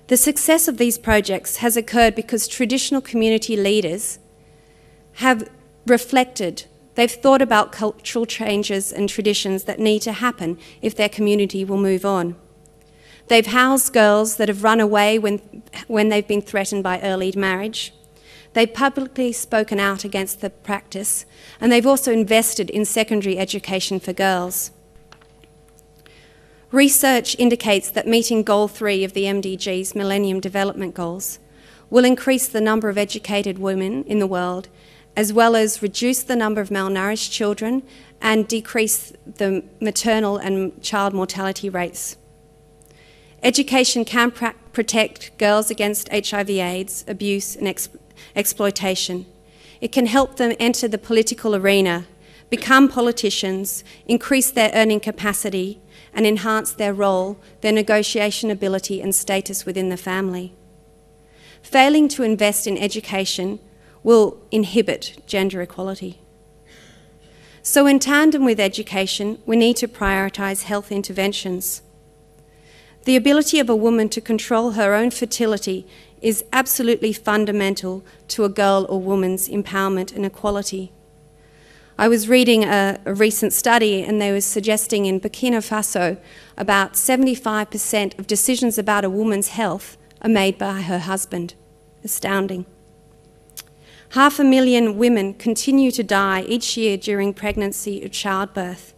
The success of these projects has occurred because traditional community leaders have reflected, they've thought about cultural changes and traditions that need to happen if their community will move on. They've housed girls that have run away when they've been threatened by early marriage. They've publicly spoken out against the practice, and they've also invested in secondary education for girls. Research indicates that meeting Goal 3 of the MDG's Millennium Development Goals will increase the number of educated women in the world, as well as reduce the number of malnourished children and decrease the maternal and child mortality rates. Education can protect girls against HIV/AIDS, abuse and exploitation. It can help them enter the political arena, become politicians, increase their earning capacity, and enhance their role, their negotiation ability and status within the family. Failing to invest in education will inhibit gender equality. So in tandem with education, we need to prioritise health interventions. The ability of a woman to control her own fertility is absolutely fundamental to a girl or woman's empowerment and equality. I was reading a recent study, and they were suggesting in Burkina Faso about 75% of decisions about a woman's health are made by her husband. Astounding. 500,000 women continue to die each year during pregnancy or childbirth.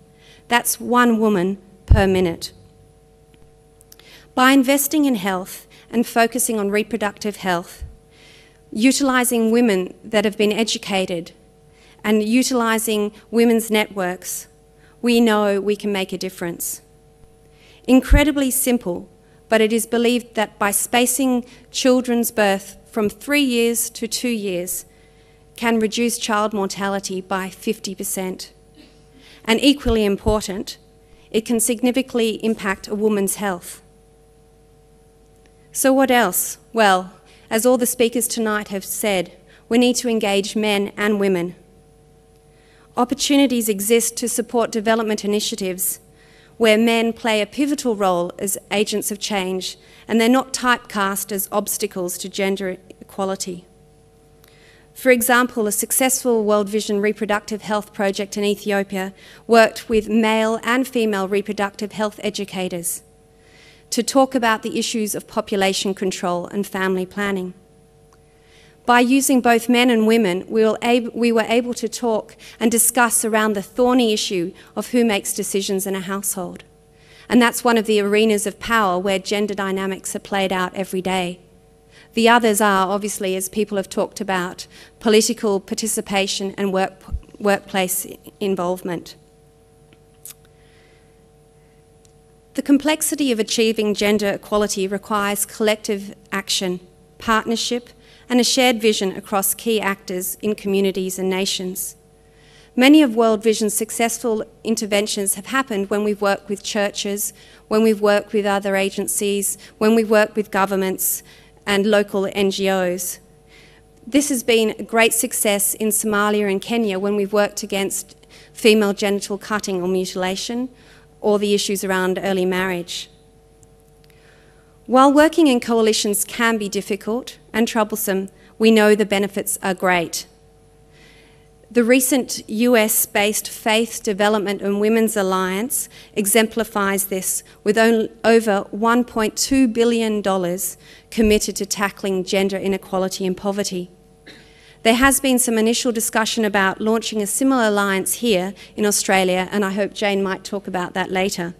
That's 1 woman per minute. By investing in health and focusing on reproductive health, utilising women that have been educated, and utilising women's networks, we know we can make a difference. Incredibly simple, but it is believed that by spacing children's birth from 3 years to 2 years can reduce child mortality by 50%. And equally important, it can significantly impact a woman's health. So what else? Well, as all the speakers tonight have said, we need to engage men and women. Opportunities exist to support development initiatives where men play a pivotal role as agents of change, and they're not typecast as obstacles to gender equality. For example, a successful World Vision reproductive health project in Ethiopia worked with male and female reproductive health educators to talk about the issues of population control and family planning. By using both men and women, we were able to talk and discuss around the thorny issue of who makes decisions in a household. And that's one of the arenas of power where gender dynamics are played out every day. The others are, obviously, as people have talked about, political participation and workplace involvement. The complexity of achieving gender equality requires collective action, partnership, and a shared vision across key actors in communities and nations. Many of World Vision's successful interventions have happened when we've worked with churches, when we've worked with other agencies, when we've worked with governments and local NGOs. This has been a great success in Somalia and Kenya when we've worked against female genital cutting or mutilation, or the issues around early marriage. While working in coalitions can be difficult and troublesome, we know the benefits are great. The recent US-based Faith, Development and Women's Alliance exemplifies this with over $1.2 billion committed to tackling gender inequality and poverty. There has been some initial discussion about launching a similar alliance here in Australia, and I hope Jane might talk about that later.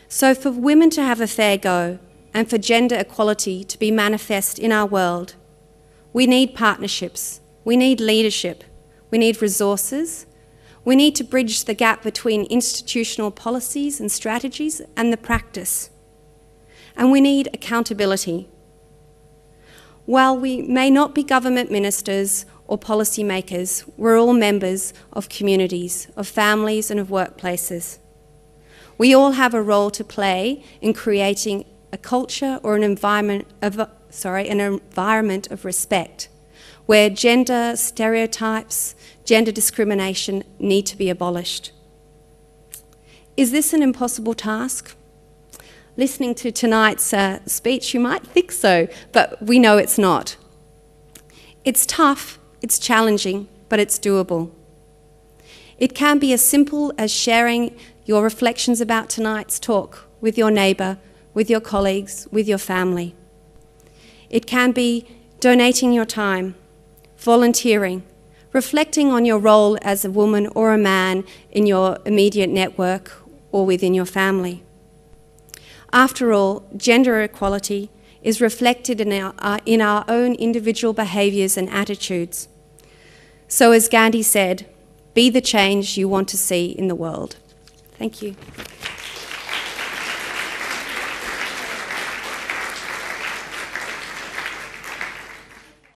So for women to have a fair go, and for gender equality to be manifest in our world, we need partnerships, we need leadership, we need resources, we need to bridge the gap between institutional policies and strategies and the practice. And we need accountability. While we may not be government ministers or policymakers, we're all members of communities, of families and of workplaces. We all have a role to play in creating a culture or an environment of respect, where gender stereotypes, gender discrimination need to be abolished. Is this an impossible task? listening to tonight's speech, you might think so, but we know it's not. It's tough, it's challenging, but it's doable. It can be as simple as sharing your reflections about tonight's talk with your neighbour, with your colleagues, with your family. It can be donating your time, volunteering, reflecting on your role as a woman or a man in your immediate network or within your family. After all, gender equality is reflected in our own individual behaviours and attitudes. So as Gandhi said, be the change you want to see in the world. Thank you.